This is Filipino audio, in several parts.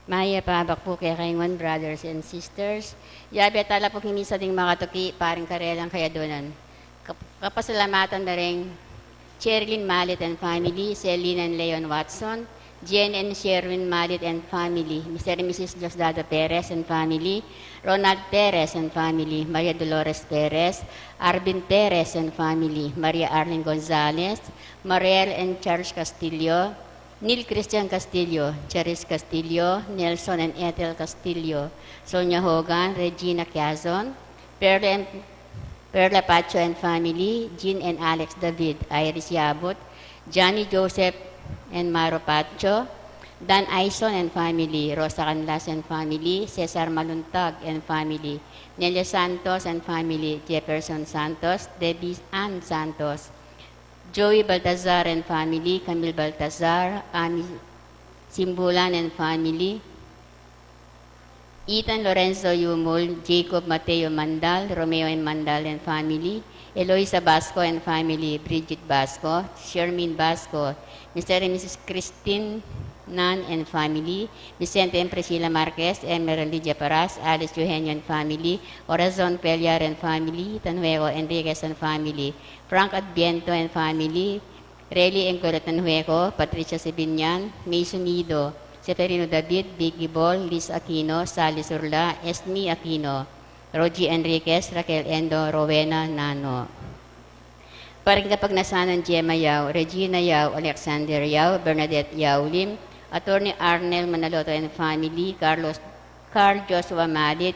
Maya pabak po kay kaingon, brothers and sisters. Yabe tala po kinisa ding mga tuki, paring karelang kaya donan. Kapasalamatan na rin Cherilyn Mallet and family, Celine and Leon Watson, Jen and Sherwin Mallet and family, Mr. and Mrs. Diosdado Perez and family, Ronald Perez and family, Maria Dolores Perez, Arvin Perez and family, Maria Arlene Gonzalez, Mariel and Charles Castillo, Neil Christian Castillo, Charis Castillo, Nelson and Ethel Castillo, Sonia Hogan, Regina Quezon, Perla Pacho and family, Jean and Alex David, Iris Yabut, Johnny Joseph and Maro Pacho, Dan Aison and family, Rosa Canlas and family, Cesar Maluntag and family, Nelia Santos and family, Jefferson Santos, Debbie Ann Santos, Joey Baltazar and family, Camille Baltazar, Ami Simbulan and family, Ethan Lorenzo Yumul, Jacob Mateo Mandal, Romeo and Mandal and family, Eloisa Basco and family, Bridget Basco, Shermin Basco, Mr. and Mrs. Christine Nan and family, Vicente and Priscilla Marquez, Emerald Lydia Paras, Alice Eugenio and family, Corazon Peliar and family, Tanhueco Enriquez and family, Frank Adviento and family, Relly Encoret Tanhueco, Patricia Sibinyan, May Sumido, Seferino David, Vicky Bol, Liz Aquino, Sally Surla, Esme Aquino, Rogie Enriquez, Raquel Endo, Rowena Nano. Parang kapag nasanan Gemma Yao, Regina Yao, Alexander Yao, Bernadette Yao Lim, Attorney Arnel Manaloto and family, Carl Joshua Malit,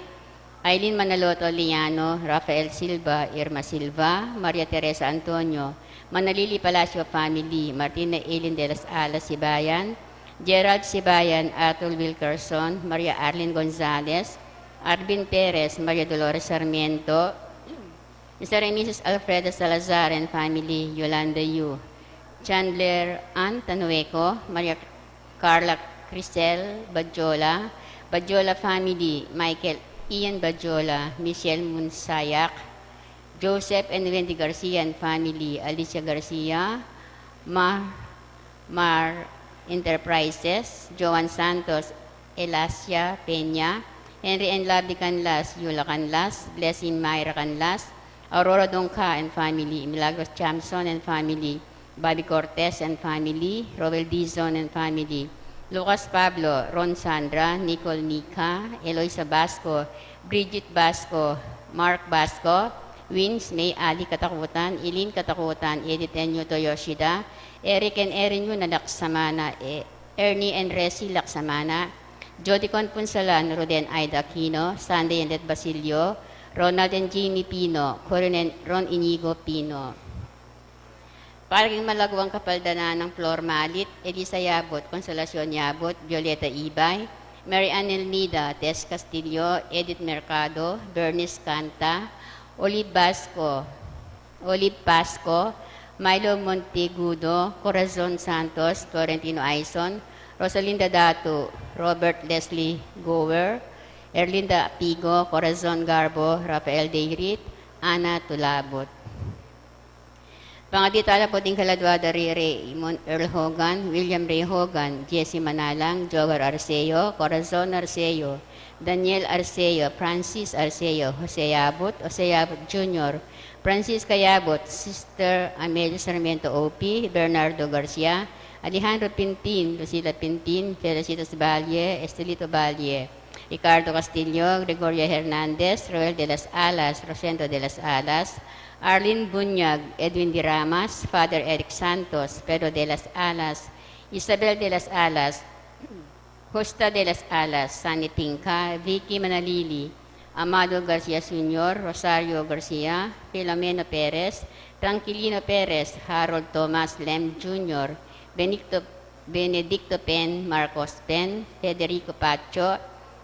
Eileen Manaloto Liano, Rafael Silva, Irma Silva, Maria Teresa Antonio, Manalili Palacio family, Martina Eileen de las Alas Sibayan, Gerald Sibayan, Atul Wilkerson, Maria Arlene Gonzalez, Arvin Perez, Maria Dolores Sarmiento, Mr. and Mrs. Alfreda Salazar and family, Yolanda Yu, Chandler Ann Tanueco, Maria Carla Crisel Badjola, Badjola family, Michael Ian Badjola, Michelle Munsayak, Joseph and Wendy Garcia and family, Alicia Garcia, Mar Enterprises, Joan Santos, Elasia Peña, Henry and Lovely Canlas, Yula Canlas, Blessing Myra Canlas, Aurora Donca and family, Milagros Chamson and family, Bobby Cortez and family, Roel Dizon and family, Lucas Pablo, Ron Sandra, Nicole Nika, Eloisa Basco, Bridget Basco, Mark Basco, Wins, May Ali Katakutan, Eileen Katakutan, Edith Enyo Toyoshida, Eric and Erin Yu na Laksamana, Ernie and Resi Laksamana, Jody Conpunsalan, Roden Aida Aquino, Sunday and Ed Basilio, Ronald and Jamie Pino, Corin and Ron Inigo Pino. Parang malagwang kapaldana ng Flor Malit, Elisa Yabot, Consolacion Yabot, Violeta Ibay, Mary Ann Elnida, Tess Castillo, Edith Mercado, Bernice Canta, Olive Pasco, Milo Montegudo, Corazon Santos, Florentino Aison, Rosalinda Dato, Robert Leslie Gower, Erlinda Pigo, Corazon Garbo, Rafael Deirit, Ana Tulabot. Pangatitala po din kaladwada Raymond Earl Hogan, William Ray Hogan, Jesse Manalang, Jogar Arceo, Corazon Arceo, Daniel Arceo, Francis Arceo, Jose Yabot Jr., Francisca Yabot, Sister Amelia Sarmiento O.P., Bernardo Garcia, Alejandro Pintin, Lucila Pintin, Felicitas Valle, Estelito Valle, Ricardo Castillo, Gregoria Hernandez, Roel de las Alas, Rosendo de las Alas, Arlene Bunyag, Edwin Di Ramas, Father Eric Santos, Pedro de las Alas, Isabel de las Alas, Costa de las Alas, Sani Pinca, Vicky Manalili, Amado Garcia Sr., Rosario Garcia, Filomeno Perez, Tranquilino Perez, Harold Thomas Lem Jr., Benedicto Pen, Marcos Pen, Federico Pacho,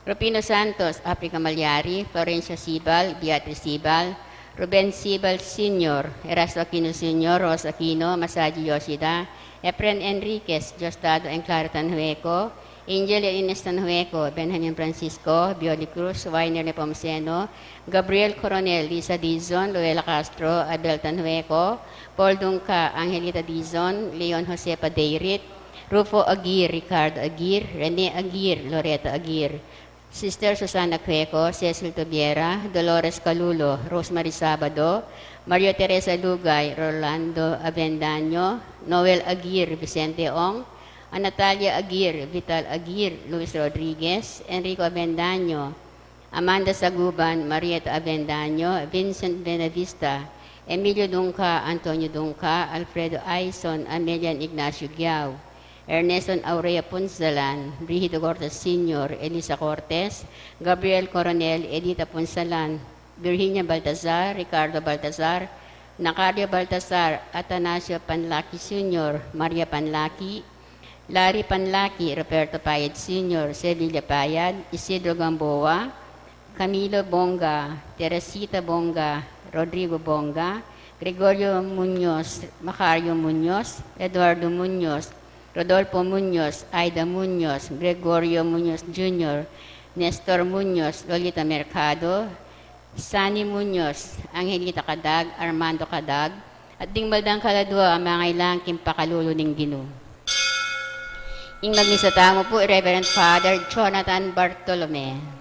Rupino Santos, Africa Malyari, Florencio Sibal, Beatriz Sibal, Ruben Sibal Sr., Erasto Aquino Sr., Rosa Aquino, Masaji Yoshida, Efren Enriquez, Diosdado and Clara Tanhueco, Angel Ines Tanhueco, Benjamin Francisco, Bioli Cruz, Weiner Nepomuceno, Gabriel Coronel, Lisa Dizon, Luela Castro, Abel Tanhueco, Paul Dunca, Angelita Dizon, Leon Jose Padeirit, Rufo Aguirre, Ricardo Aguirre, Rene Aguirre, Loretta Aguirre, Sister Susana Cueco, Cecil Tobiera, Dolores Calulo, Rosemary Sabado, Maria Teresa Lugay, Rolando Avendaño, Noel Aguirre, Vicente Ong, Natalia Aguirre, Vital Aguirre, Luis Rodriguez, Enrico Avendaño, Amanda Saguban, Marieta Avendaño, Vincent Benavista, Emilio Dungca, Antonio Dungca, Alfredo Aison, Amelian Ignacio Giao, Ernesto Aurea Punzalan, Brigido Cortez Sr., Elisa Cortez, Gabriel Coronel, Edita Punzalan, Virginia Baltazar, Ricardo Baltazar, Nacario Baltazar, Atanasio Panlaki Sr., Maria Panlaki, Larry Panlaki, Roberto Payad Sr., Sevilla Payad, Isidro Gamboa, Camilo Bonga, Teresita Bonga, Rodrigo Bonga, Gregorio Muñoz, Macario Muñoz, Eduardo Muñoz, Rodolfo Muñoz, Aida Muñoz, Gregorio Muñoz Jr., Nestor Muñoz, Lolita Mercado, Sani Muñoz, Angelita Kadag, Armando Kadag, at dingbaldang kaladwa ang mga ilang kimpakalulo ng Ginoo. Ing magmisata mo po, Reverend Father Jonathan Bartolome.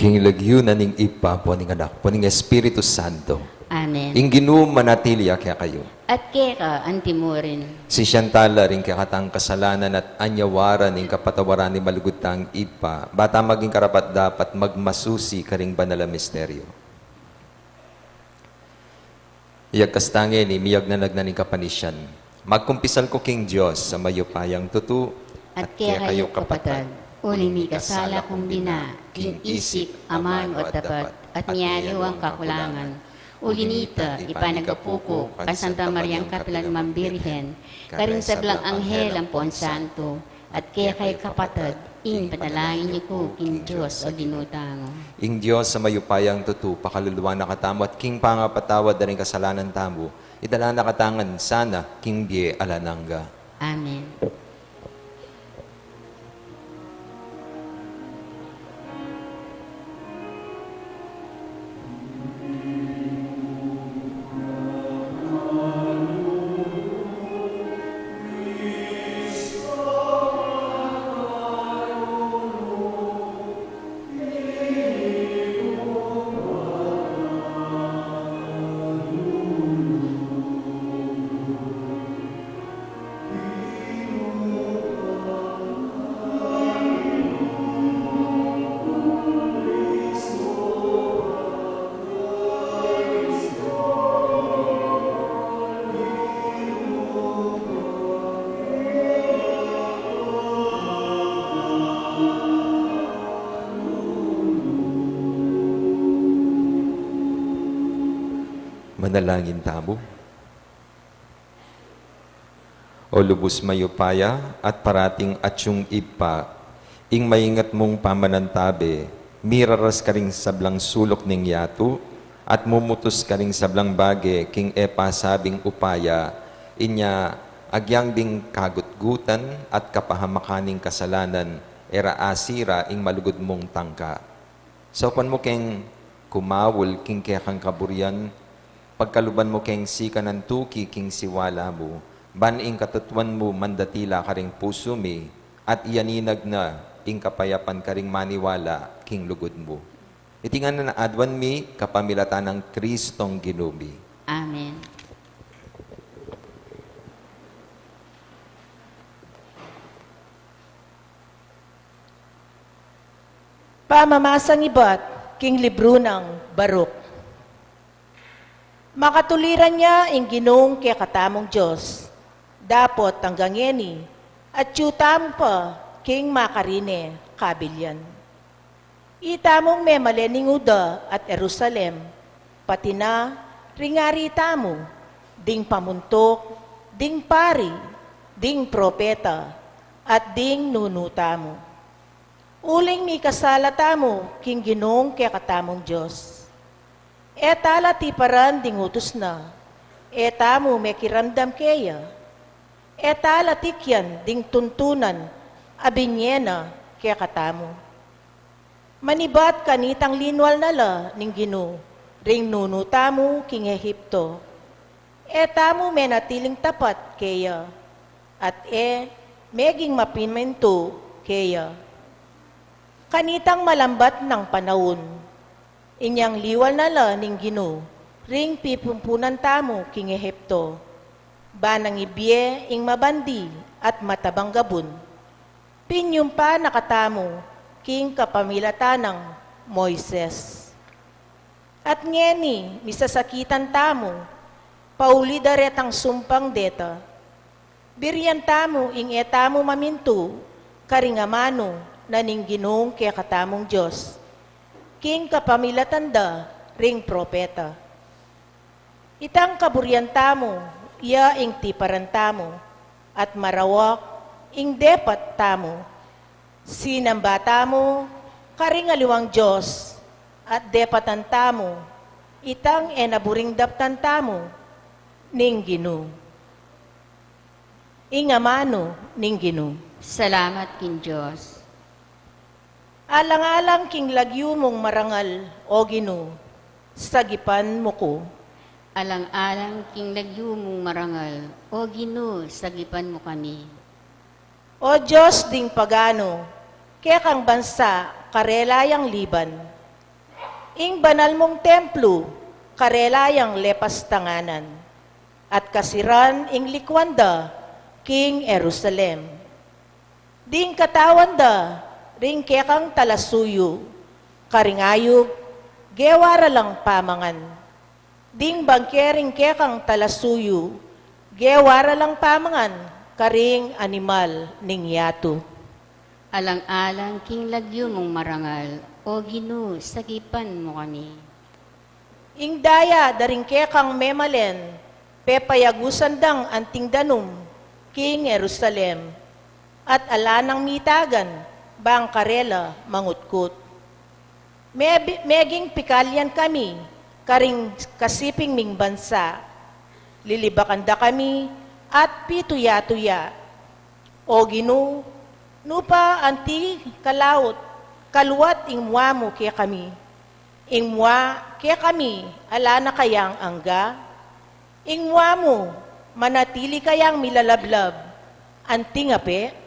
King lagyunan ning ipa po ning anak po ning Espiritu Santo. Amen. Ing Ginoo manatili kaya kayo. At keka, antimurin. Si Shantala ring kakatang kasalanan at anyawaran ing kapatawaran ni malugutang ipa. Bata maging karapat dapat magmasusi karing banal na misteryo. Iyag kastange ni miyag na nagnaning kapanisyan. Magkumpisal ko king Diyos sa mayupayang tutu At kaya kayo kapatad, uling mi kasala kong bina, king isip, aman o tapat, at niyaliw ang kakulangan. Ulinita, ipanagapuko, kan Santa Mariang Kapilan Mambirhen, karin sa blang anghel ang Pon Santo, at kaya kayo kapatad, in panalangin niyo ko, king Diyos o dinutango. Ing Diyos sa mayupayang tutu, pakaluluwa na katamo at king pangapatawad na rin kasalanan tamo, idala na katangan sana, king Bie alananga. Amen. Manalangin tamo. O lubos mayupaya at parating atyong ipa, ing maingat mong pamanantabe, miraras ka ring sablang sulok ning yato, at mumutos ka ring sablang bage, king epa sabing upaya, inya agyang ding kagutgutan at kapahamakaning kasalanan, era asira ing malugod mong tangka. So pan mo keng kumawul king kekang kaburian, pagkaluban mo keng sika ng tuki king siwala mo, baning katutuan mo mandatila karing puso mi, at iyaninag na ing kapayapan karing maniwala king lugod mo. Itingan na adwan mi kapamilatan ng Kristong ginubi. Amen. Pamamasang iba't king libro ng Baruk. Makatuliran niya ing ginong kaya katamong Diyos. Dapot hanggang yeni, at yutam pa king makarine kabilyan. Itamong memalening Uda at Jerusalem, pati na ringari tamo, ding pamuntok, ding pari, ding propeta, at ding nunutamo. Uling mi kasalatamo, king ginong kaya katamong Diyos. Etala tiparan ding utos na, etamo may kiramdam kaya, etala tikyan ding tuntunan, abinyena kaya katamo. Manibat kanitang linwal nala ning gino, ring nunutamo king Ehipto. Etamo may natiling tapat kaya, at meging mapimento kaya. Kanitang malambat ng panahon, inyang liwal nala ning gino, ring pipumpunan tamo king Ehipto, banang ibye ing mabandi at matabang gabon, pinyum pa nakatamo king kapamilatan ng Moises. At ngeni, misasakitan tamo, pauli daretang sumpang deta, biryan tamo ing etamo maminto, karingamano, naning ginong kaya katamong Diyos, king kapamilatanda, ring propeta. Itang kaburyan tamo, iya ing tiparan tamo, at marawak, ing depat tamo, sinamba tamo, karingaliwang Diyos, at depatan tamo, itang enaburing daptan tamo, ning gino. Ingamano, ning gino. Salamat king Diyos. Alang-alang king lagyo mong marangal, o Gino, sagipan mo ko. Alang-alang king lagyo mong marangal, o Gino, sagipan mo kami. O Diyos ding pagano, kaya kang bansa, karelayang liban. Ing banal mong templo, karelayang lepas tanganan. At kasiran ing likwanda, king Jerusalem. Ding katawanda, ring kekang talasuyo, karingayog, gewara lang pamangan. Ding bangkering kekang talasuyo, gewara lang pamangan, karing animal ning yato. Alang-alang king lagyo mong marangal, o Gino, sagipan mo kami. Ing daya daring kekang memalen, pepayagusan dang anting danum, king Jerusalem, at alanang mitagan, bangkarela mangutkot. Meging pikalyan kami, karing kasiping ming bansa. Lilibakanda kami at pituya-tuya. O Gino, nupa anti kalaut, kaluwat ingmwa mo kaya kami. Ingmwa kaya kami, ala na kayang angga. Ingmwa mo, manatili kayang milalablab. Anting ape,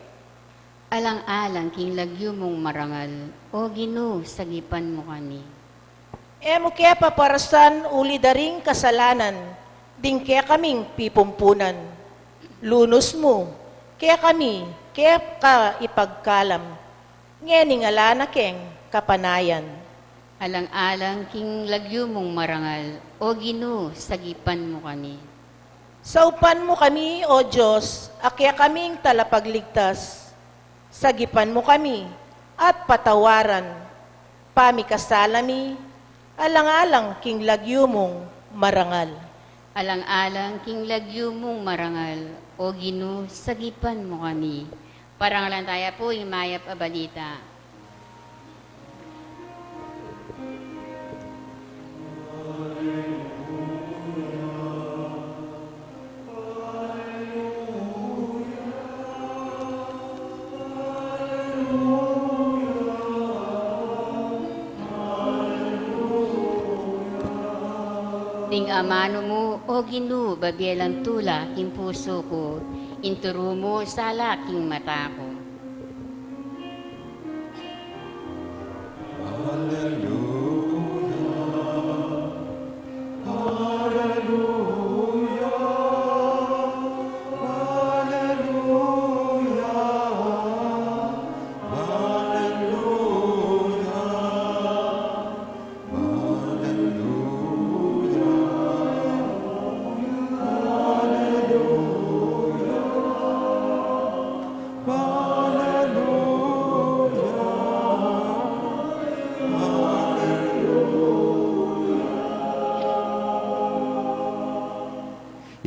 Alang-alang king lagyo mong marangal, o Gino, sagipan mo kami. emo kaya paparasan uli daring kasalanan, ding kaya kaming pipumpunan. Lunos mo, kaya kami, kaya ka ipagkalam, ngening alana keng kapanayan. Alang-alang king lagyo mong marangal, o Gino, sagipan mo kami. Saupan mo kami, O Diyos, akya kaming talapagligtas. Sagipan mo kami at patawaran. Pamikasalami, alang-alang king lagyo mong marangal. Alang-alang king lagyo mong marangal, o Gino, sagipan mo kami. Parangalan tayo po yung mayap a balita. Ding amano mo, o Gino, babyelang tula, king puso ko, inturo mo sa laking mata ko. Hallelujah.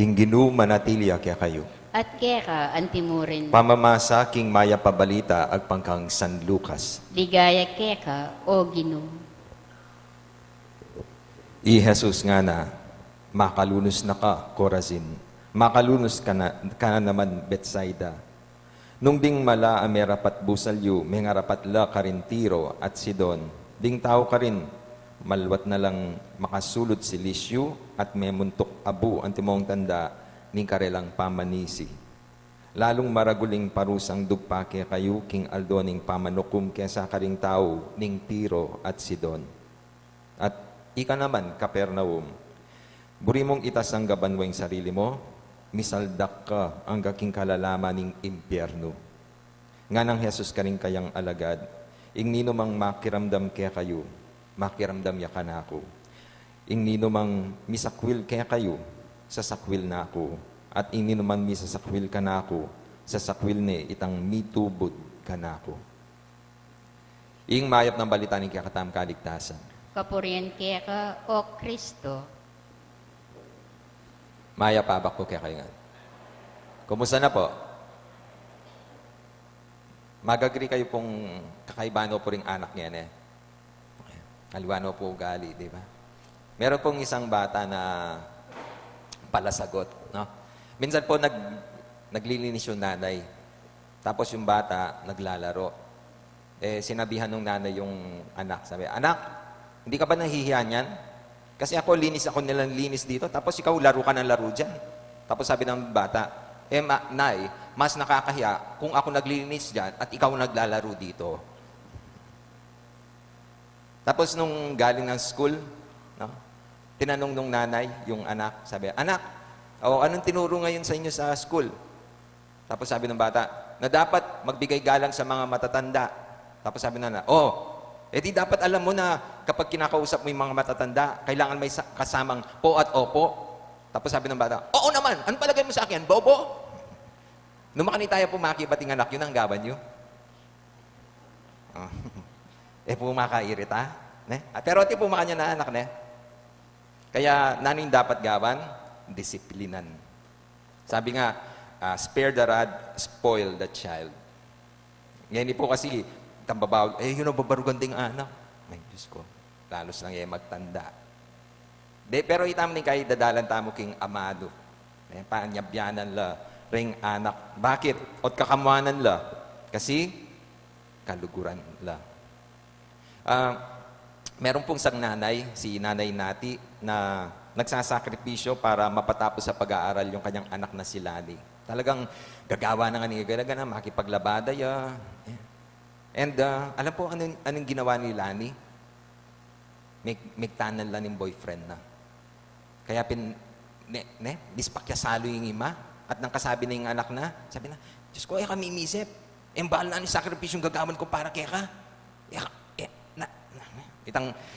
ing ginu manatilia kaya kayo. At keka antimurin. Pamamasa king maya pabalita agpangkang San Lucas. Ligaya keka o Ginoo. I Jesus nga na, makalunos na ka, Corazin. Makalunos ka na naman, Bethsaida. Nung ding mala amerapat busalyo, may ngarapat la Karintiro at Sidon. Ding tao ka rin, malwat na lang makasulod si Lisyu at may muntok abu ang timong tanda ning karelang pamanisi. Lalong maraguling parusang dugpa kaya kayo king aldo ning pamanukum kesa karing tao ning Tiro at Sidon. At ika naman, Kapernaum, buri mong itas ang gabanweng sarili mo, misaldak ka ang gaking kalalaman ning impyerno. Nga nang Jesus ka rin kayang alagad, ing nino mang makiramdam kaya kayo, makiramdam ya ka na ako. Ing nino mang misakwil kaya kayo, sasakwil na ako. At ing nino mang misasakwil ka na ako, sasakwil ni itang mitubod ka na ako. Ing mayap ng balita ni kakatam kaligtasan. Kapurian keka o Kristo. Maya pabak ko kaya kayo nga. Kumusta na po? Magagri kayo pong kakaibano po ring anak niyan eh. Kaliwano po ugali, di ba? Meron pong isang bata na palasagot, no? Minsan po naglilinis yung nanay. Tapos yung bata naglalaro. Eh, sinabihan ng nanay yung anak. Sabi, anak, hindi ka ba nahihiya niyan? Kasi ako nilang linis dito. Tapos ikaw laro ka ng laro dyan. Tapos sabi ng bata, nay, mas nakakahiya kung ako naglilinis dyan at ikaw naglalaro dito. Tapos nung galing ng school, no, tinanong nung nanay, yung anak, sabi, anak, anong tinuro ngayon sa inyo sa school? Tapos sabi ng bata, na dapat magbigay galang sa mga matatanda. Tapos sabi ng nanay, di dapat alam mo na kapag kinakausap mo yung mga matatanda, kailangan may kasamang po at opo. Tapos sabi ng bata, oo naman, ano palagay mo sa akin, bobo? Nung makanitaya pumaki, bating anak, yun ang gawan nyo. Pumakairit, ne? Pero ti pumakanya na anak, ne? Kaya, naning dapat gawan? Disiplinan. Sabi nga, spare the rod, spoil the child. Ngayon po kasi, tambabawal, yun ang babarugan ding anak. Ay, Diyos ko, lalos lang magtanda. Pero itam ni kay dadalan tamo king amado. Paanyabyanan la, ring anak. Bakit? Ot kakamuanan la. Kasi, kaluguran la. Meron pong isang nanay, si Nanay Nati, na nagsasakripisyo para mapatapos sa pag-aaral yung kanyang anak na si Lani. Talagang gagawa na nga niya, makipaglabada ya. And alam po anong ginawa ni Lani? Migtanan lang ng boyfriend na. Kaya dispakyasalo yung ima at nang kasabi na yung anak na, sabi na, Diyos ko, kami imisip. Embal na ni sakripisyo yung gagawan ko para kaya ka.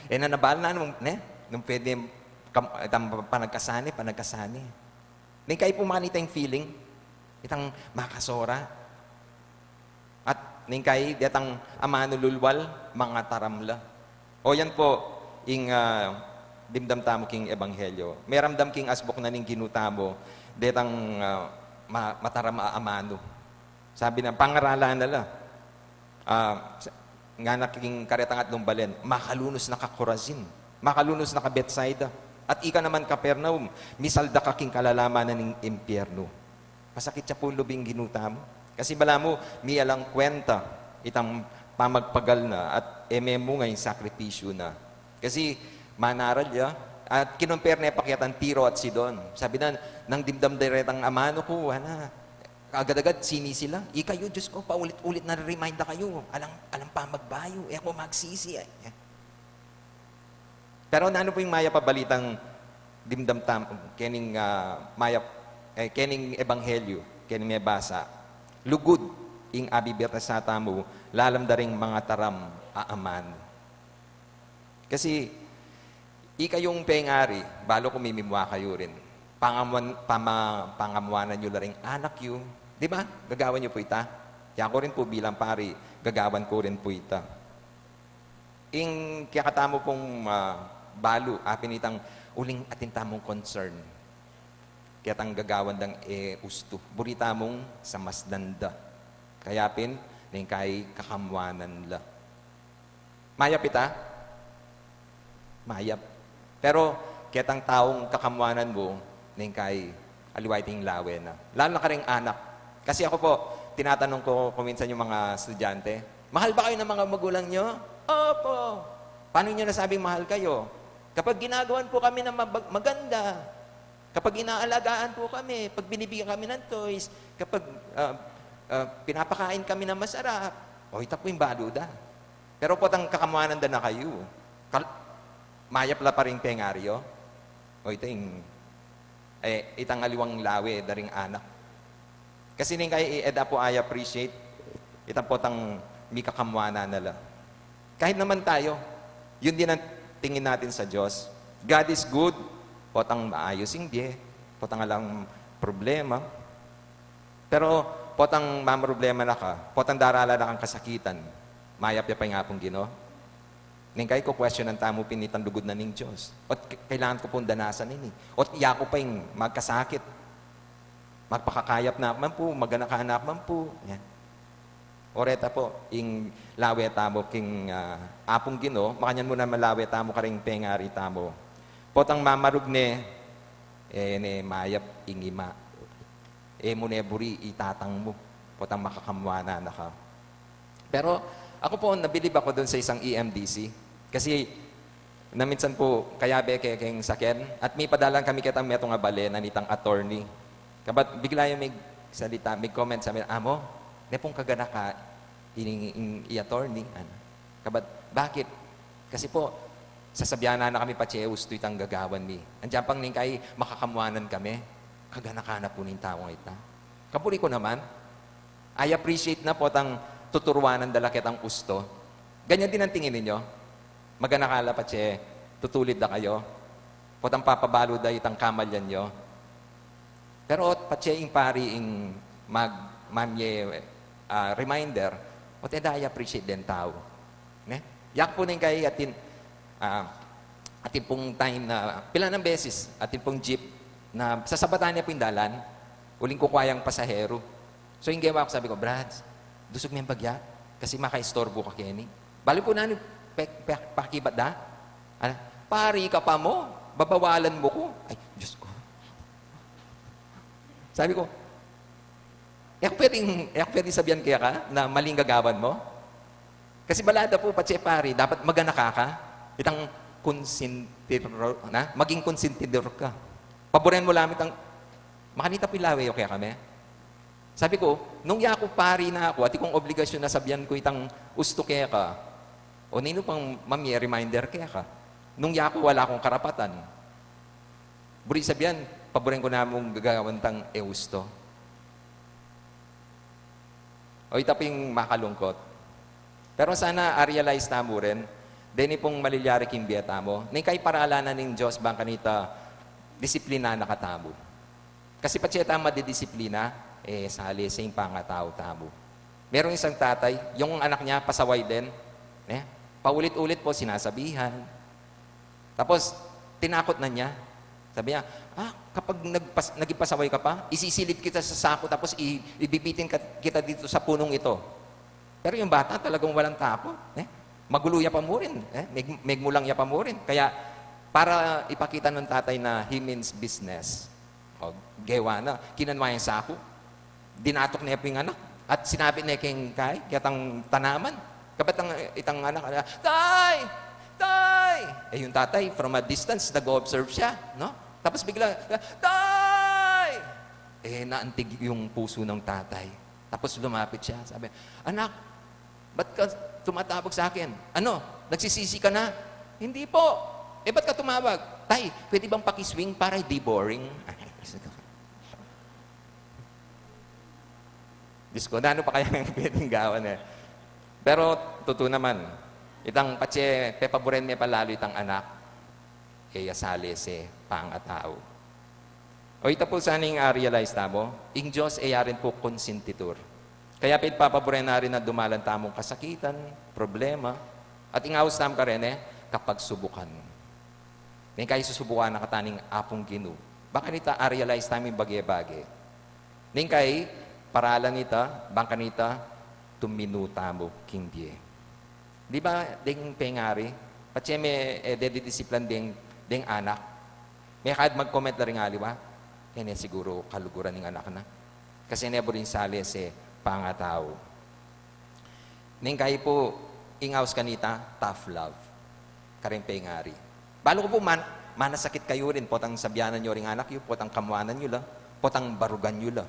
Nanabal na nung pwede panagkasani. May kayo po makanita yung feeling, itang makasora. At ning kay datang amano lulwal mga taramla. O yan po ing dimdam tamo king ebanghelyo. Meramdam king asbok na ning ginutamo detang matarama amano. Sabi na pangaralan nila. Nga naking karetang at lumbalen, makalunos na ka Corazin, makalunos na ka Bethsaida, at ika naman Kapernaum, misalda ka king kalalaman ng impyerno. Masakit siya po lubing ginuta mo. Kasi bala mo, miyalang kwenta, itang pamagpagal na, at mo ngayong sakripisyo na. Kasi manaral ya, at kinumpir na pakyatan Tiro at Sidon. Sabi na, nang dimdam diretang amano ko, agad-agad, sini sila. Ikayo, Diyos ko, paulit-ulit na remind na kayo. Alam pa magbayo. Ako magsisi. Pero ano po yung maya pabalitang dimdam kening kening ebanghelyo, kening may basa. Lugod, ing abibirta sa tamo, lalamdaring mga taram aaman. Kasi, ikayong pengari, balo kumimimwa kayo rin. Pangamuanan nyo lang rin anak yun. Di ba? Gagawan nyo po ita. Kaya ko rin po bilang pari, gagawan ko rin po ita. Ing kaya pong balo, apin itang uling atintamong concern. Kaya tang gagawan dang usto. Burita mong sa masdanda. Kayapin, ning kay kakamwanan la. Mayap ita? Mayap. Pero, kaya tang taong kakamwanan mo, ning kay aliwaiting lawe na. Lalo na ka ring anak. Kasi ako po, tinatanong ko kuminsan yung mga estudyante, mahal ba kayo ng mga magulang nyo? Opo. Paano nyo nasabing mahal kayo? Kapag ginagawan po kami ng maganda, kapag inaalagaan po kami, pag binibigyan kami ng toys, kapag pinapakain kami ng masarap, ito po yung baluda. Pero po tang kakamwanan na kayo. Mayap la pa rin pengaryo. Ito yung itang aliwang lawe, daring anak. Kasi ning kay eda po I appreciate, itang po tang mi kakamwanan nala. Kahit naman tayo, yun din ang tingin natin sa Diyos. God is good, potang maayos yung diye, potang alang problema. Pero potang mamroblema na ka, potang darala na kang kasakitan, mayap ya pa nga pong Ginoo. Ning kay ko question ang tamo pinitang lugod na ning Diyos. Ot kailangan ko pong danasan ini. Ot iya ko pa yung magkasakit. Magpakakayap na man po, maganakanap man po. Yan. Oreta po, ing lawe tamo king apong Ginoo, makanyan mo na malawe tamo karing pengari tamo. Potang mamarugne, ne mayap ingima. Mo neburi itatang mo. Potang makakamwana na ka. Pero ako po, nabilib ako doon sa isang EMDC. Kasi naminsan po, kaya beke keng saken, at may padalan kami kitang metong abale na nitang attorney. Kabat bigla yung may salita, may comment sa amin, amo, nepong kagana ka i-attorney. Kabat, bakit? Kasi po, sasabihan na kami pa Cheus, ito itang gagawan ni. Andiyan pang ning kay makakamwanan kami. Kagana-kana po ning taong ita. Kapuri ko naman, I appreciate na po tang tuturuanan dala kitang usto. Ganyan din ang tingin ninyo. Maganakala pa che, tutulid na kayo. Potang papabalo da itang kamalyan nyo. Pero patse ing pari ing mamye reminder, o teda I appreciate din tao. Ne? Yak po ning kay atin pong time na pila ng beses, atin pong jeep na sasabatan niya po yung dalan, uling kukwayang pasahero. So yung gawa ko, sabi ko, Brad, dusog mo yung bagya, kasi maka-istorbo ka Kenny. Bali po na, pakibat da? Pari ka pa mo, babawalan mo ko. Ay, Diyos ko. Sabi ko, pwedeng sabihan kaya ka na maling gagawan mo? Kasi balada po, patse pari, dapat maganaka ka. Itang konsentidor, maging konsentidor ka. Paboren mo lamit ang, makanita pilawe o kaya kami? Sabi ko, nung yako pari na ako, at ikong obligasyon na sabihan ko itang usto kaya ka, o nino pang mamye reminder kaya ka, nung yako wala akong karapatan. Buri sabihan, paboren ko na mong gagawan tang eusto. O itaping makalungkot. Pero sana realize na mo rin, deni pong malilyari kimbiyata mo, ning kay paraalanan ng Diyos bang kanita disiplina nakatabo. Kasi patseta madidisiplina, sali sa yung pangatao tabo. Merong isang tatay, yung anak niya pasaway din, paulit-ulit po sinasabihan. Tapos, tinakot na niya. Sabi niya, kapag nagipasaway ka pa, isisilip kita sa sako, tapos ibibitin kita dito sa punong ito. Pero yung bata talagang walang tapo. Maguluya pa mo rin. Megmulang ya pa mo rin. Kaya, para ipakita ng tatay na he means business, gewa na, kinanwa yung sako, dinatok niya po yung anak, at sinabi niya kay tang tanaman. Kapat itang anak, Tay! Tay! Yung tatay, from a distance, nag-observe siya, no? Tapos bigla, Tay! Naantig yung puso ng tatay. Tapos lumapit siya, sabi, anak, ba't ka tumatawag sa akin? Ano? Nagsisisi ka na? Hindi po. Ba't ka tumawag? Tay, pwede bang pakiswing para di boring? Diyos ko, ano pa kaya pwedeng gawan Pero, totoo naman, itang patse, pepaboren niya palalo itang anak, yasali si pangatao. O ito po saning realize tamo, ing Diyos rin po konsentitur. Kaya papaboren na rin na dumalan tamong kasakitan, problema, at ingawas tam ka rin kapag subukan. May kayo susubukan na kataning apong Ginoo. baka nita realize namin bagay-bagay. Ning kay, paralan nita, bangka nita, tuminuta mo, kindye. Di ba, ding pengari? Patsi may dedidisiplan ding anak. May kahit mag-comment na rin nga, ba? Yan siguro kaluguran ng anak na. Kasi nebo rin sali si pangatao. Ning kay po, ingaws kanita, tough love. Karing pengari. Balo ko po manasakit kayo rin, potang sabyanan nyo rin anak yun, potang kamuanan nyo la, potang barugan nyo la.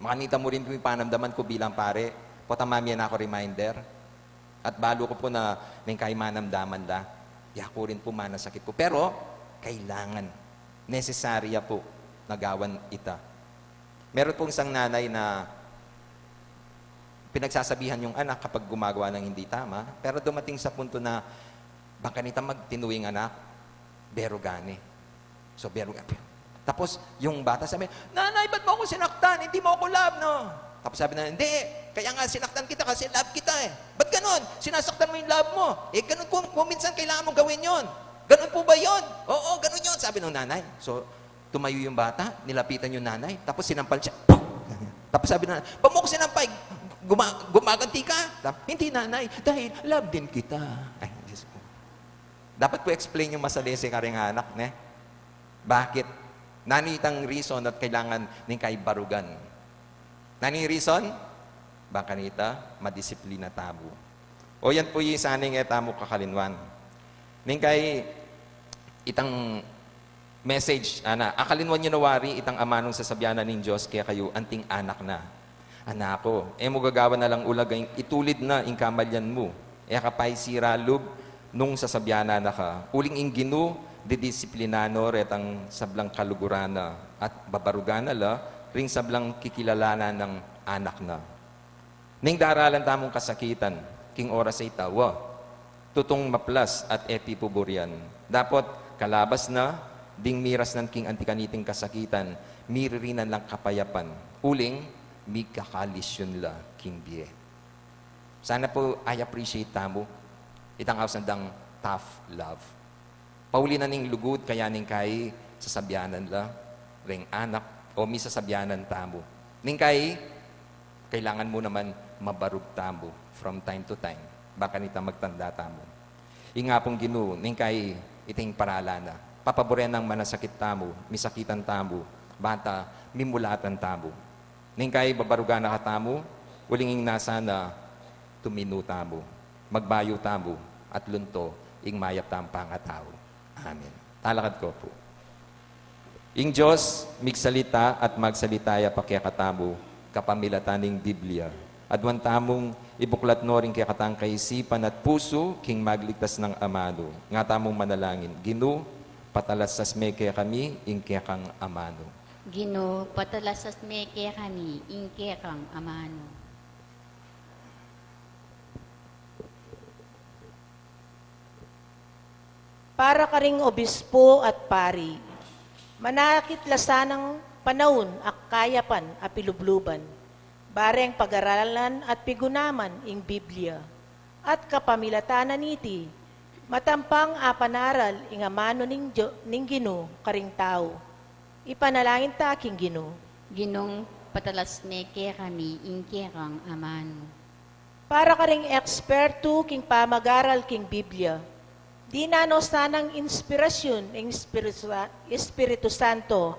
Makanita mo rin po yung panamdaman ko bilang pare, potang mamaya na ako reminder. At balo ko po na may kay manamdaman la, ko rin po manasakit ko. Pero, kailangan, nesesarya po, nagawan ita. Meron pong isang nanay na pinagsasabihan yung anak kapag gumagawa ng hindi tama, pero dumating sa punto na baka nita magtinuwing anak, berugane. So, berugane. Tapos, yung bata sabi, nanay, ba't mo ako sinaktan? Hindi mo ako love, no? Tapos sabi na, hindi, kaya nga sinaktan kita kasi love kita eh. Ba't ganun? Sinasaktan mo yung love mo. Eh, ganun kung minsan kailangan mong gawin yon. Ganun po ba yon? Oo, ganun yon, sabi ng nanay. So, tumayo yung bata, nilapitan yung nanay, tapos sinampal siya. Tapos sabi na, ba't mo ako sinampay? Gumaganti ka? Hindi nanay, dahil love din kita. Ay, Diyos ko. Dapat ko explain yung masalese ka rin anak, ne? Bakit? Nanitang reason at kailangan ng kay barugan. Nani reason? Baka nita, madisiplina tabo. O yan po yung saning etamo kakalinwan. Ning kay itang message, akalinwan nyo nawari itang amanong sasabyanan ng Diyos, kaya kayo anting anak na. Anako, mo gagawa na lang ulagay, itulid na ing kamalyan mo. Kapay siralub, nung sasabyanan na ka. Uling ing ginu, didisiplinano, retang sablang kalugurana, at babarugana la, ring sablang kikilalanan ng anak na. Ning daralan tamong kasakitan, king oras ay tawa, tutong maplas at epipuburian. Dapat kalabas na, ding miras ng king antikaniting kasakitan, miririnan lang kapayapan. Uling, mi kakalisyon la king bie. Sana po I appreciate tamo, itang ausandang tough love. Pauli na ning lugod, kaya ning kay sasabyanan la, ring anak, o mi sasabyanan tamo. Ning kay, kailangan mo naman mabarug tamo from time to time. Baka nita magtanda tamo. Inga pong ginu, ning kay iting paralana. Papaboren ng manasakit tamo, misakitan tamo, bata, mimulatan tamo. Ning kay babarugan na katamo, ulinging nasa na tuminu tamo, magbayo tamo, at lunto, ing mayap tam pangatao. Amen. Talakad ko po. Ing Diyos, migsalita at magsalitaya pakyakatamo, kapamilataning Biblia. Adwan tamong ibuklat no rin kaya katang kaisipan at puso, king magligtas ng amano. Nga tamong manalangin, Ginu, patalasas me kaya kami, ing kaya kang amano. Gino, patalasas me kaya kami, ingke kang amano. Para ka ring obispo at pari, manakit lasanang panahon akayapan apilubluban, bareng pag-aralan at pigunaman ing Biblia, at kapamilatanan iti, matampang apanaral ing amano ning Gino karing tao. Ipanalangin ta king Gino. Ginong patalas me kaya kami, ingke kang amano. Para ka ring eksperto king pamagaral king Biblia, di nano sanang inspirasyon ng Espiritu Santo,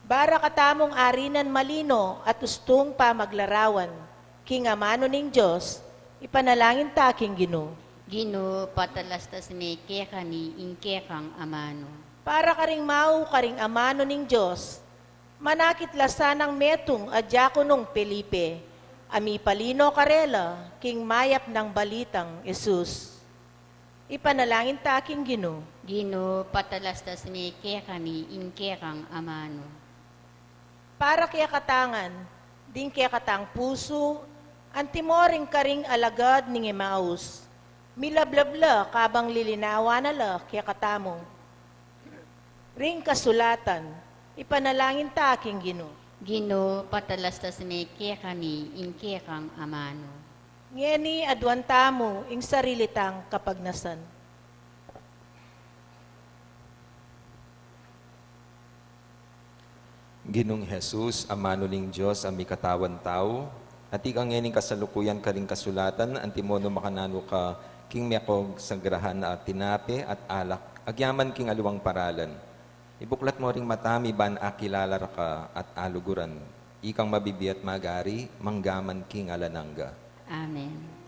bara katamong arinan malino at ustong pamaglarawan, king amano ning Diyos, ipanalangin ta king Gino. Gino, patalastas me kaya kami, ingke kang amano. Para ka ring mau ka ring amano ning Diyos, manakit lasanang metong at diakonong Felipe, ami palino karela, king mayap ng balitang Jesus. Ipanalangin ta king Gino. Gino, patalastas me kaya kami, ingke kang amano. Para kaya katangan, din kaya katang puso, antimoring karing alagad ning Emmaus, milablabla kabang lilinawa na la kaya katamo. Ring kasulatan, ipanalangin ta king Gino. Gino, patalastas me kaya kami, ingke kang amano. Ngeni adwan tamo ing sarilitang kapagnasan. Ginong Jesus, amano ning Diyos, ami katawan tao, at ikang ngening kasalukuyan ka ring kasulatan, antimono makanano ka, king mekog sa grahan na tinape at alak, agyaman king aluwang paralan. Ibuklat mo ring matami ban akilalar ka at aluguran, ikang mabibi at magari, manggaman king alanangga. Amen.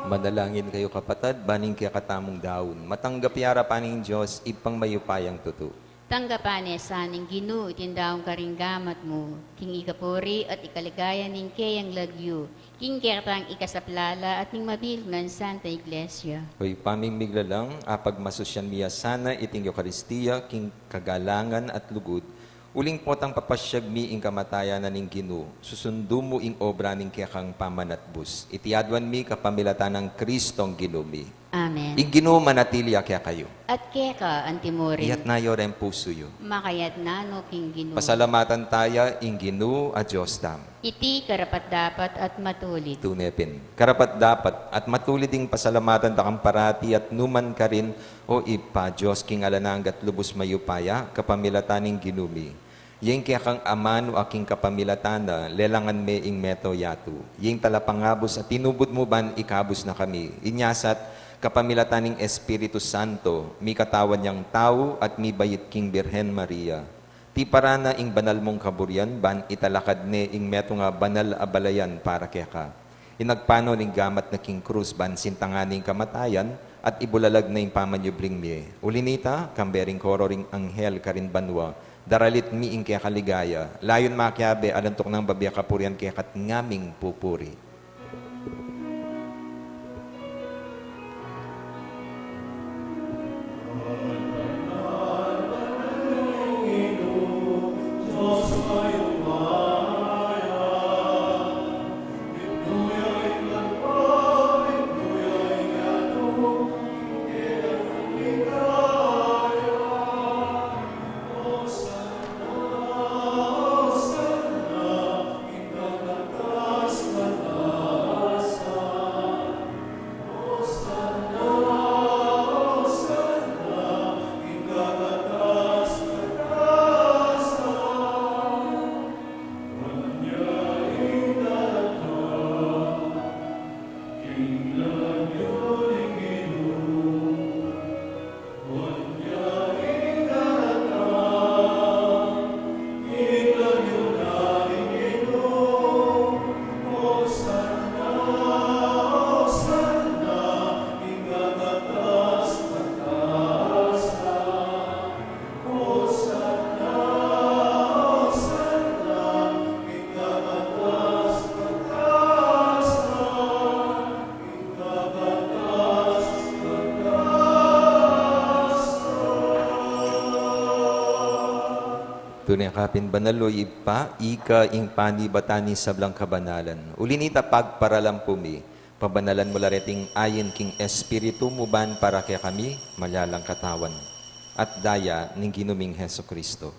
Manalangin kayo kapatad, baning kaya katamong daon. Matanggap yara paning Diyos, ipang mayupayang tutu. Tanggapane sa ning Ginoo itindaong karinggamat mo, king ikapuri at ikaligaya ning kayang lagyo, king kertang ikasaplala at ning mabilnan Santa Iglesia. Hoy pamimigla lang, apag masusyan miya sana iting Eucharistia, king kagalangan at lugod, uling potang papasyag mi ing kamatayan na ning Ginoo, susundo mo ing obra ning kayakang pamanatbus. Itiadwan mi kapamilatan ng Kristong Ginoo. Amen. Ing Ginoo manatili kaya kayo. At keka antimori, Iyat na rin puso yo. makayat nano king Ginoo. Pasalamatan taya ing Ginoo a Diyos tam. Iti karapat dapat at matulit. Tunepin. Karapat dapat at matulid ding pasalamatan takang parati at numan ka rin o ipa Diyos king alanang at lubos mayupaya kapamilataning ginumi. Yung kaya kang amano aking kapamilatana, lelangan me ing meto yatu. Yung talapangabos at tinubod mo ban ikabos na kami. Inyasat kapamilataning Espiritu Santo, mi katawan niyang tao at mi bayit king Birhen Maria. Ti parana ing banal mong kaburyan, ban italakad ne ing meto nga banal abalayan para keka. Inagpano ning gamat na king krus ban sintanganing kamatayan at ibulalag na ing pamanyubling mi. Ulinita, kambering koro ring anghel karin banwa, daralit mi ing kaya kaligaya, layon makyabe alantok ng babya kapurian kaya kat ngaming pupuri. Tunay kapin banaloy ipa, ika ing pani batani sablang kabanalan. Ulinita pagparalam pumi, pabanalan mo lareting ayin king espiritu mo ban para kaya kami, malalang katawan. At daya ning ginuming Heso Kristo.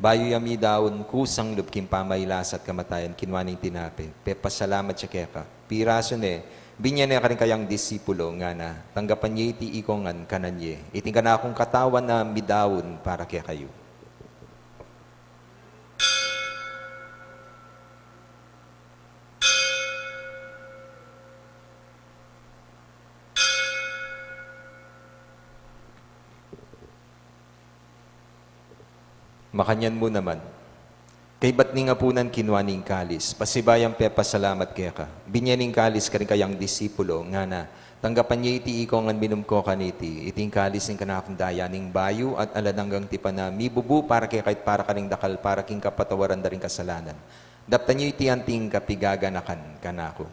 Bayo yami daon kusang lubking pamaylas at kamatayan kinwaning tinape. Pepasalamat siya kaya ka. Piraso ne, binya na ka rin kayang disipulo nga na, tanggapan niya iti ikongan kananye. Iting ka na akong katawan na midaon para kaya kayo. Makanyan mo naman. Kay ba't ni nga punan kinwa ning kalis, pasibayang pepa salamat kaya ka. Binyaning kalis ka rin kayang disipulo, nga na, tanggapan niya iti ikaw ngan minum ko kaniti, iting kalis ng kanakong daya ning bayo at aladanggang tipa na mibubu para kay kahit para ka ring dakal para king kapatawaran da ring kasalanan. Daptan niyo iti anting kapigaganakan kanako.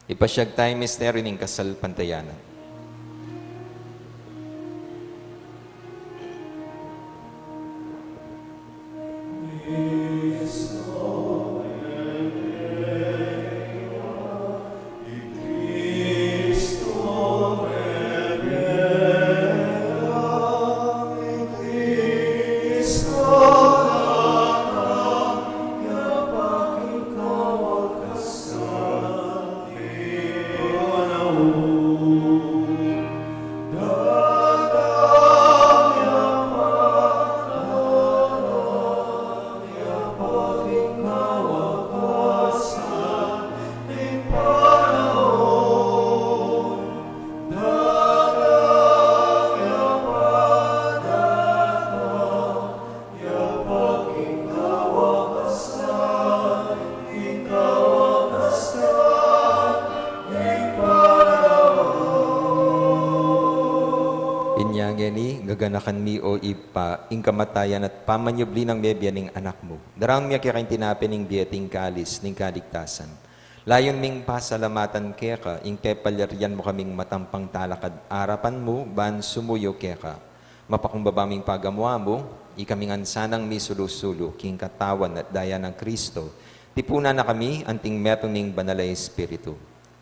Ipasyag tayo misteryo ng kasal pantayanan. Inyangeni, gaganakan mi o ipa, ing kamatayan at pamanyubli ng bebya ning anak mo. Darang miya kaya kayong tinapin ning bieting kalis, ning kaligtasan. Layon ming pasalamatan kaya ka, ing kepalyaryan mo kaming matampang talakad arapan mo, ban sumuyo kaya ka. Mapakumbabaming pagamwa mo, ikaming ansanang mi sulusulo, king katawan at daya ng Kristo. Tipuna na kami, anting metong ning banalay espiritu.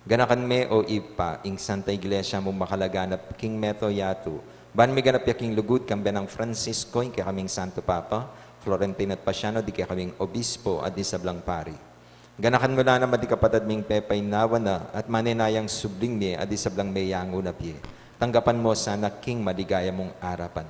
Ganakan me o ipa, ing Santa Iglesia mo makalaganap king meto yato. Ban mi ganap yaking lugod kambe ng Francisco, ing kaya kaming Santo Papa, Florentino at Pasiano, di kaya kaming Obispo at di sablang pari. Ganakan mo na naman di kapatad ming pepay nawa na at maninayang subling mi at di sablang mayango na pie. Tanggapan mo sana king maligaya mong arapan.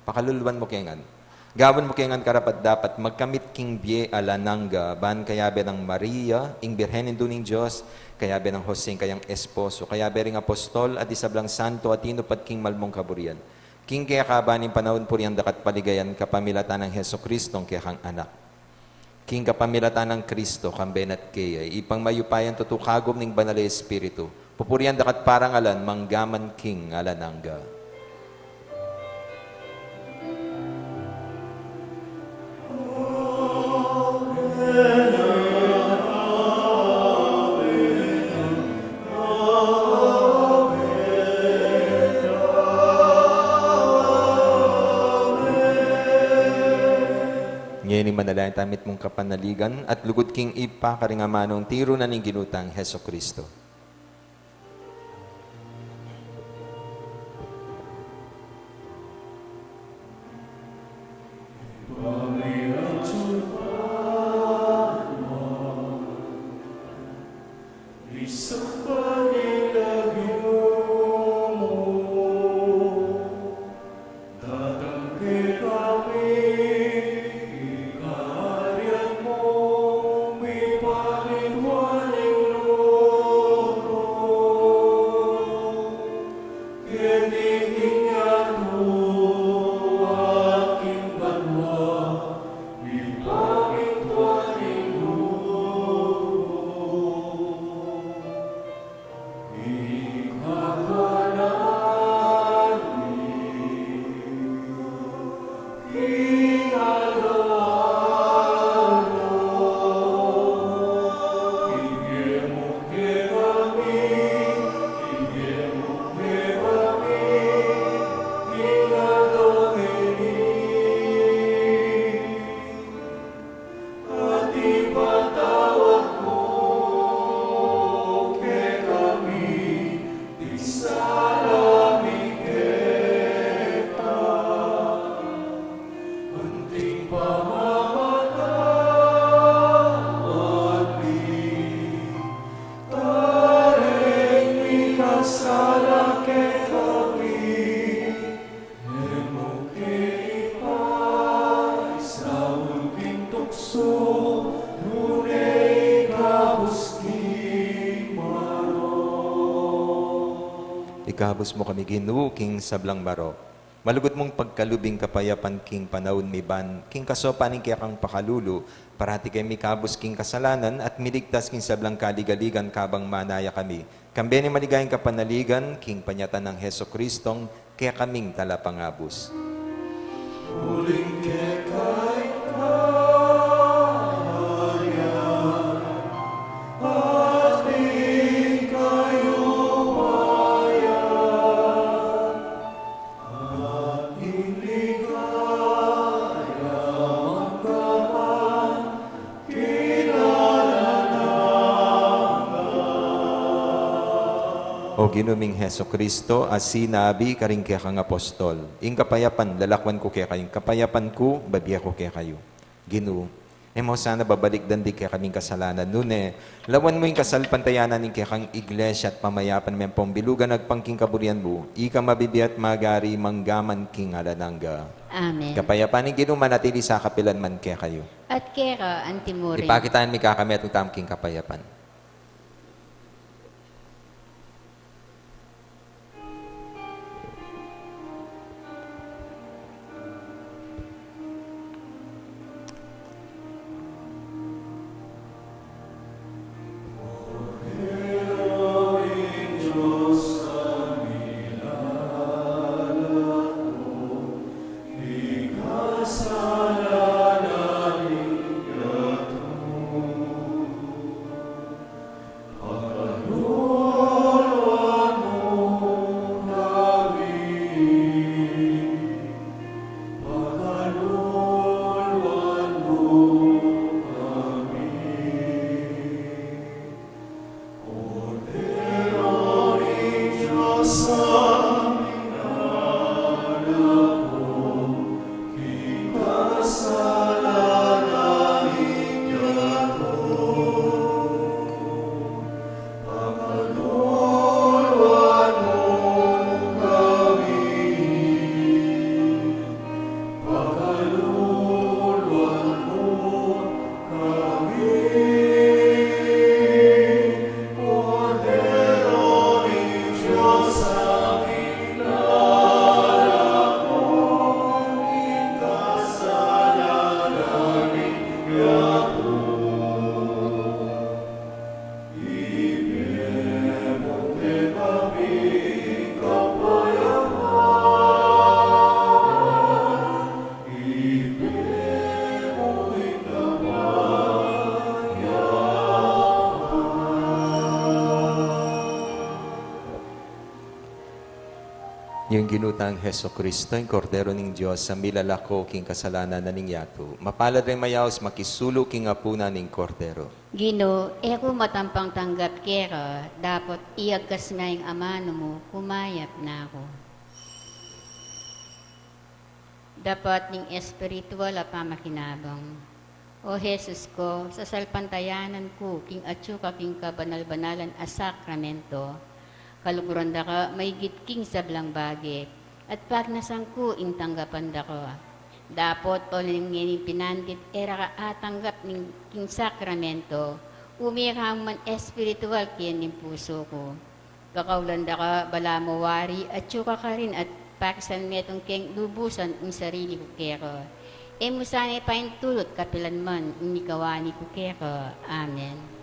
Pakaluluan mo kengan. Gawin mo kengan karapat dapat magkamit king bie alananga ban kayabe ng Maria, ing Birhenin duning Diyos, kayabe ng Jose kayang esposo, kayabe ring apostol at isablang santo at inupat king malmong kaburian. King kaya kabanin panahon puriyan dakat paligayan kapamilatan ng Heso Kristong kaya kang anak. King kapamilatan ng Kristo kambenat kaya ipang mayupayan tutukagom ning banal espiritu. Pupuriyan dakat parangalan manggaman king alananga. Ngayon manalayan tamit mong kapanaligan at lugod king ipa karingamanong tiro na ning ginutang Heso Kristo. gabos mo kami Ginoo king sablang baro. Malugod mong pagkalubing kapayapan king panahon mi ban, king kasopaning kaya kang pakalulu, parati kay mikabos king kasalanan at miligtas king sablang kaligaligan kabang manaya kami. Kambeni maligayang kapanaligan, king panyatan ng Heso Kristong, kaya kaming talapangabos. O ginuming Heso Kristo, as sinabi karing kaya kang apostol, ing kapayapan, lalakwan ko kaya kayong kapayapan ko, babiya ko kaya kayo. Ginoo, mo sana babalik dandi kaya kaming kasalanan. Nune, lawan mo yung kasalpantayanan ng kaya kang iglesia at pamayapan may pambilugan nagpangking kaburian mo, ika mabibiyat magari manggaman king alanangga. Amen. Kapayapan ng Ginoo manatili sa kapilan man kaya kayo. At kera antimurin. Ipakitaan mi kakami at utamking kapayapan. Yung ginutang Heso Kristo, yung kordero ng Diyos, sa milalako king kasalanan na ningyato. Mapalad rin mayaos, makisulo king apuna ning kordero. Gino, eko matampang tanggap kera, dapat iagkas na yung amano mo, kumayap na ako. Dapat ning espiritual a pamakinabang. O Jesus ko, sa salpantayanan ko, king atsuka king kabanal-banalan a sakramento, kaluguran da ka, may gitking sablang bagay, at pag nasangku, ing tanggapan da ko. Dapot o ning pinandit, era ka atanggap ning king sakramento, umirang man espiritual kiyan ning puso ko. Kakaulan da ka, bala mo wari, at tsuka ka rin, at pakisan metong keng lubusan ang sarili ko kero. E mo sana ipaintulot kapilan man, unikawani ko kero. Amen.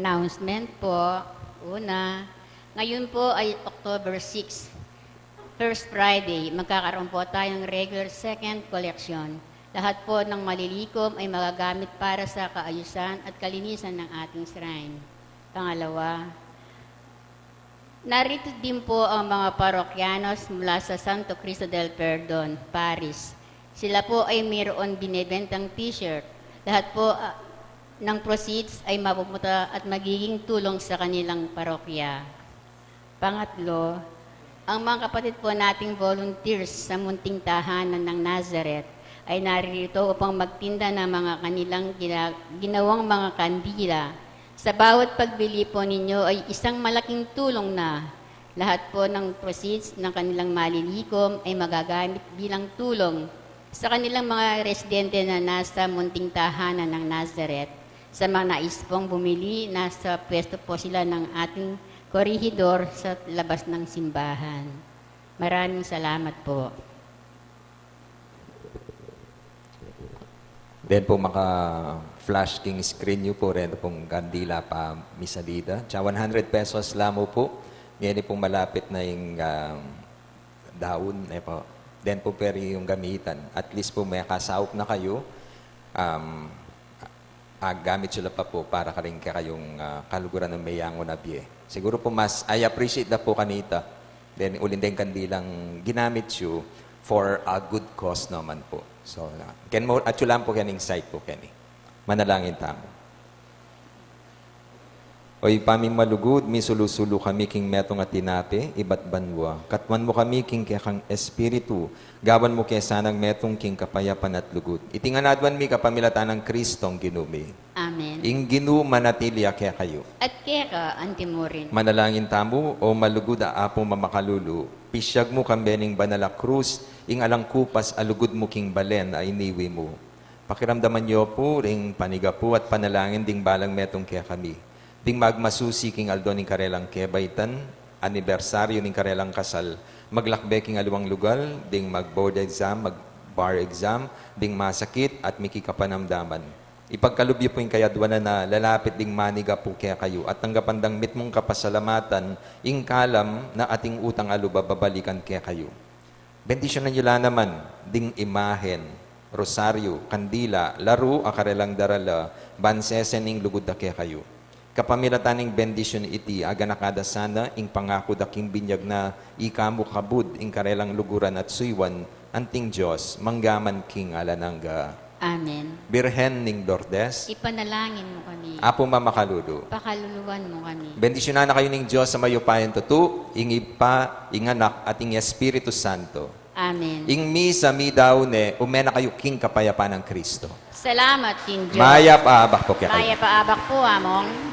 Announcement po. Una, ngayon po ay October 6, First Friday. Magkakaroon po tayong regular second collection. Lahat po ng malilikom ay magagamit para sa kaayusan at kalinisan ng ating shrine. Pangalawa, narito din po ang mga parokyanos mula sa Santo Cristo del Perdon, Paris. Sila po ay mayroon binibentang t-shirt. Lahat po ng proceeds ay mapupunta at magiging tulong sa kanilang parokya. Pangatlo, ang mga kapatid po nating volunteers sa munting tahanan ng Nazareth ay naririto upang magtinda ng mga kanilang ginawang mga kandila. Sa bawat pagbili po ninyo ay isang malaking tulong na. Lahat po ng proceeds ng kanilang malilikom ay magagamit bilang tulong sa kanilang mga residente na nasa munting tahanan ng Nazareth. Sa mga nais pong bumili, nasa pwesto po sila ng ating korehidor sa labas ng simbahan. Maraming salamat po. Then po maka-flash king screen nyo po rin pong kandila pa misalida. Tsaka 100 pesos lamo po. Yan pong malapit na yung daon. Po. Then po pwede yung gamitan. At least po may kasawop na kayo. Gamit sila pa po para karing kayong kaluguran ng mayango na biye. Siguro po mas, I appreciate na po kanita. Then ulindeng kandilang ginamit you for a good cause naman po. So, ken mo at lang po kaning site po kani. Manalangin tamo. Oy paming malugod, mi sulusulu kami king metong at tinape, ibat banwa. Katwan mo kami king kang espiritu, gawan mo kaya sanang metong king kapayapan at lugod. Itinganadwan mi kapamilatan ng Kristong ginumi. Amen. Ing ginu manatilia kaya kayo. At kaya ka, Antimorin. Manalangin tamo o malugod apo mamakalulu. Pisyag mo kambening banala krus, ing alang kupas alugod mo king balen ay iniwi mo. Pakiramdaman niyo po ring paniga po at panalangin ding balang metong kaya kami. Ding magmasusi king aldo ning karelang kebaitan, anibersaryo ning karelang kasal, maglakbeking aluwang lugal, ding mag-board exam, mag-bar exam, ding masakit at mikikapanamdaman. Ipagkalubyo po yung kayadwanan na lalapit ding maniga po kaya kayo at tanggapandang mitmong kapasalamatan, ing kalam na ating utang aluba babalikan kaya kayo. Bendisyonan nyo lang naman, ding imahen, rosaryo, kandila, laro, akarelang darala, bansesen ing lugod da kaya kayo. Kapamirataning bendisyon iti, aga nakada sana, ing pangako daking binyag na ikamu kabud, ing karelang luguran at suywan, anting Diyos, manggaman king alanangga. Amen. Birhen ning Lourdes, Ipanalangin mo kami. Apo Mamakaludo. Pakaluluwan mo kami. Bendisyonan na kayo ning Diyos sa mayupayan tutu, ing Ipa, ing Anak, at ing Espiritu Santo. Amen. Ing misa mi daw ne, umena kayo king kapayapaan ng Kristo. Salamat, King Diyos. Maya paabak po kaya kayo. Maya paabak po, among.